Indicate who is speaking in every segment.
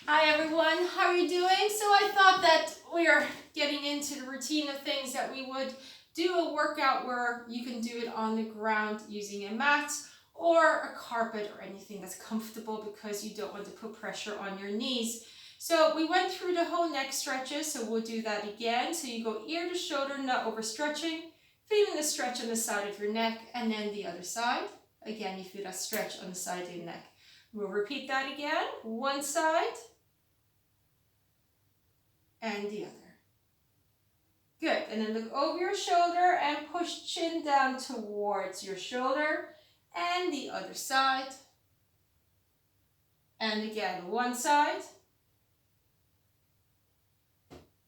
Speaker 1: Hi everyone, how are you doing? So I thought that we are getting into the routine of things that we would do a workout where you can do it on the ground using a mat or a carpet or anything that's comfortable because you don't want to put pressure on your knees. So we went through the whole neck stretches, so we'll do that again. So you go ear to shoulder, not overstretching, feeling the stretch on the side of your neck, and then the other side. Again, you feel that stretch on the side of your neck. We'll repeat that again, one side and the other. Good, and then look over your shoulder and push chin down towards your shoulder and the other side. And again, one side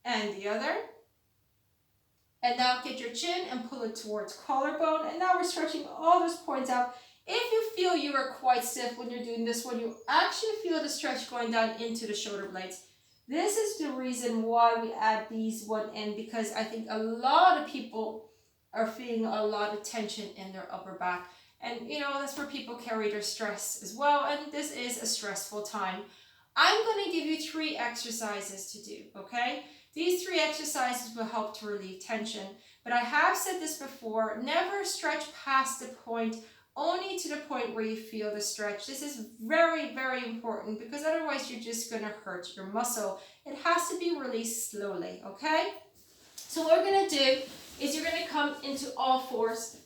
Speaker 1: and the other. And now get your chin and pull it towards collarbone. And now we're stretching all those points out. If you feel you are quite stiff when you're doing this one, you actually feel the stretch going down into the shoulder blades. This is the reason why we add these one in, because I think a lot of people are feeling a lot of tension in their upper back. And you know, that's where people carry their stress as well. And this is a stressful time. I'm going to give you 3 exercises to do, okay? These 3 exercises will help to relieve tension. But I have said this before, never stretch past the point, only to the point where you feel the stretch. This is very, very important because otherwise you're just going to hurt your muscle. It has to be released slowly, okay? So what we're going to do is you're going to come into all fours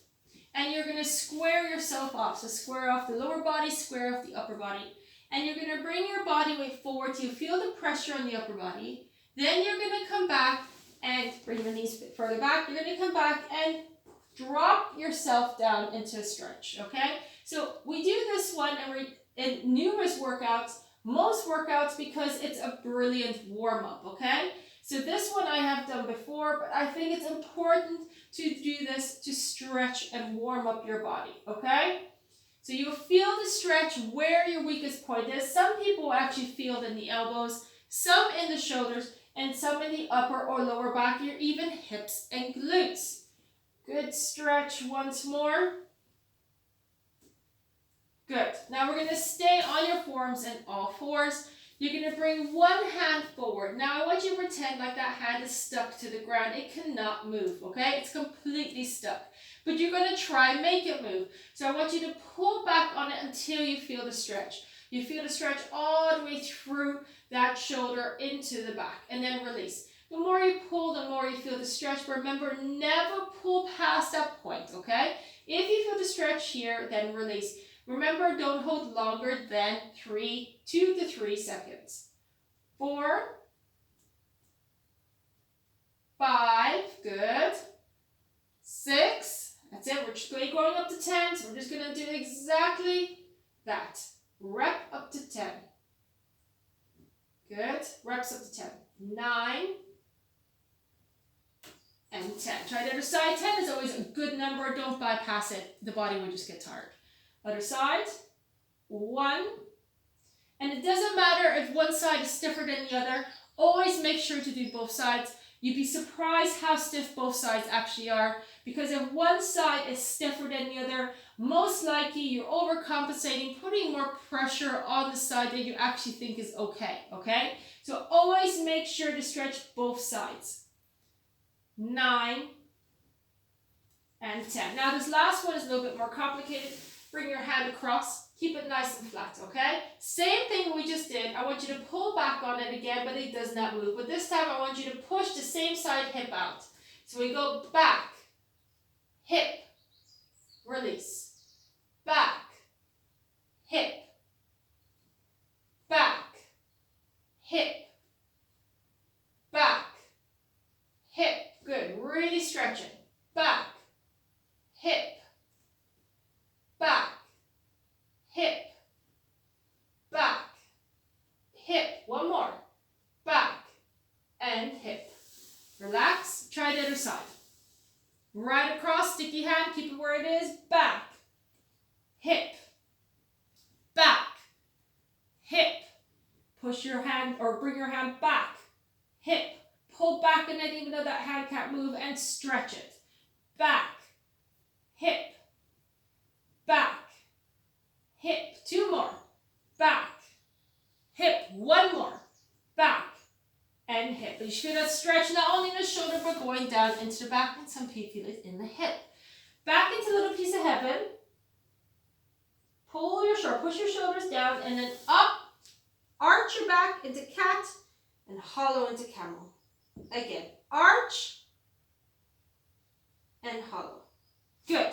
Speaker 1: and you're going to square yourself off. So square off the lower body, square off the upper body. And you're going to bring your body weight forward till you feel the pressure on the upper body. Then you're going to come back and bring the knees a bit further back. You're going to come back and drop yourself down into a stretch, okay? So we do this one and we're in numerous workouts, most workouts, because it's a brilliant warm-up, okay? So this one I have done before, but I think it's important to do this to stretch and warm up your body, okay? So you'll feel the stretch where your weakest point is. Some people actually feel it in the elbows, some in the shoulders, and some in the upper or lower back, or even hips and glutes. Good stretch once more. Good. Now we're going to stay on your forearms and all fours. You're going to bring one hand forward. Now I want you to pretend like that hand is stuck to the ground. It cannot move, okay? It's completely stuck. But you're going to try and make it move. So I want you to pull back on it until you feel the stretch. You feel the stretch all the way through that shoulder into the back, and then release. The more you pull, the more you feel the stretch. But remember, never pull past that point, okay? If you feel the stretch here, then release. Remember, don't hold longer than 2 to 3 seconds. 4, 5, good. 6, that's it. We're just going up to 10, so we're just going to do exactly that. Rep up to 10. Good. Reps up to 10. 9 and 10. Try the other side. 10 is always a good number. Don't bypass it. The body will just get tired. Other side. 1. And it doesn't matter if one side is stiffer than the other. Always make sure to do both sides. You'd be surprised how stiff both sides actually are, because if one side is stiffer than the other, most likely you're overcompensating, putting more pressure on the side that you actually think is okay? So always make sure to stretch both sides. 9 and 10. Now this last one is a little bit more complicated. Bring your hand across. Keep it nice and flat, okay? Same thing we just did. I want you to pull back on it again, but it does not move. But this time I want you to push the same side hip out. So we go back, hip, release, back, hip, back, hip, back, hip. Good. Really stretching. Back, hip, back, hip, back, hip. One more. Back and hip. Relax. Try the other side. Right across, sticky hand, keep it where it is. Back, hip, back, hip. Push your hand or bring your hand back, hip. Pull back in it even though that hand can't move, and stretch it. Back, hip, back, hip. 2 more. Back, hip. 1 more. You feel that stretch not only in the shoulder, but going down into the back, and some people feel it in the hip. Back into a little piece of heaven. Pull your shoulder, push your shoulders down, and then up. Arch your back into cat, and hollow into camel. Again, arch and hollow. Good.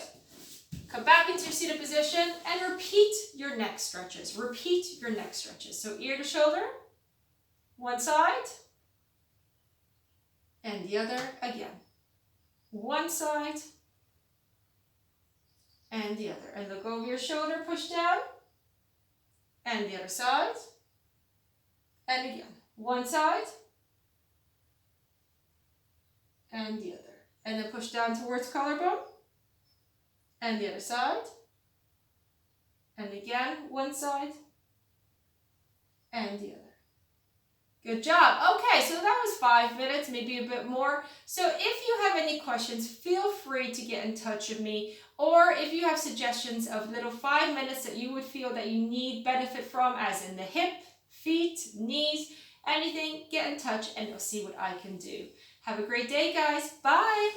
Speaker 1: Come back into your seated position and repeat your neck stretches. Repeat your neck stretches. So ear to shoulder, one side, and the other again. One side, and the other. And look over your shoulder, push down, and the other side, and again. One side, and the other. And then push down towards collarbone, and the other side, and again, one side, and the other. Good job. Okay, so that was 5 minutes, maybe a bit more. So if you have any questions, feel free to get in touch with me. Or if you have suggestions of little 5 minutes that you would feel that you need benefit from, as in the hip, feet, knees, anything, get in touch and I'll see what I can do. Have a great day, guys. Bye.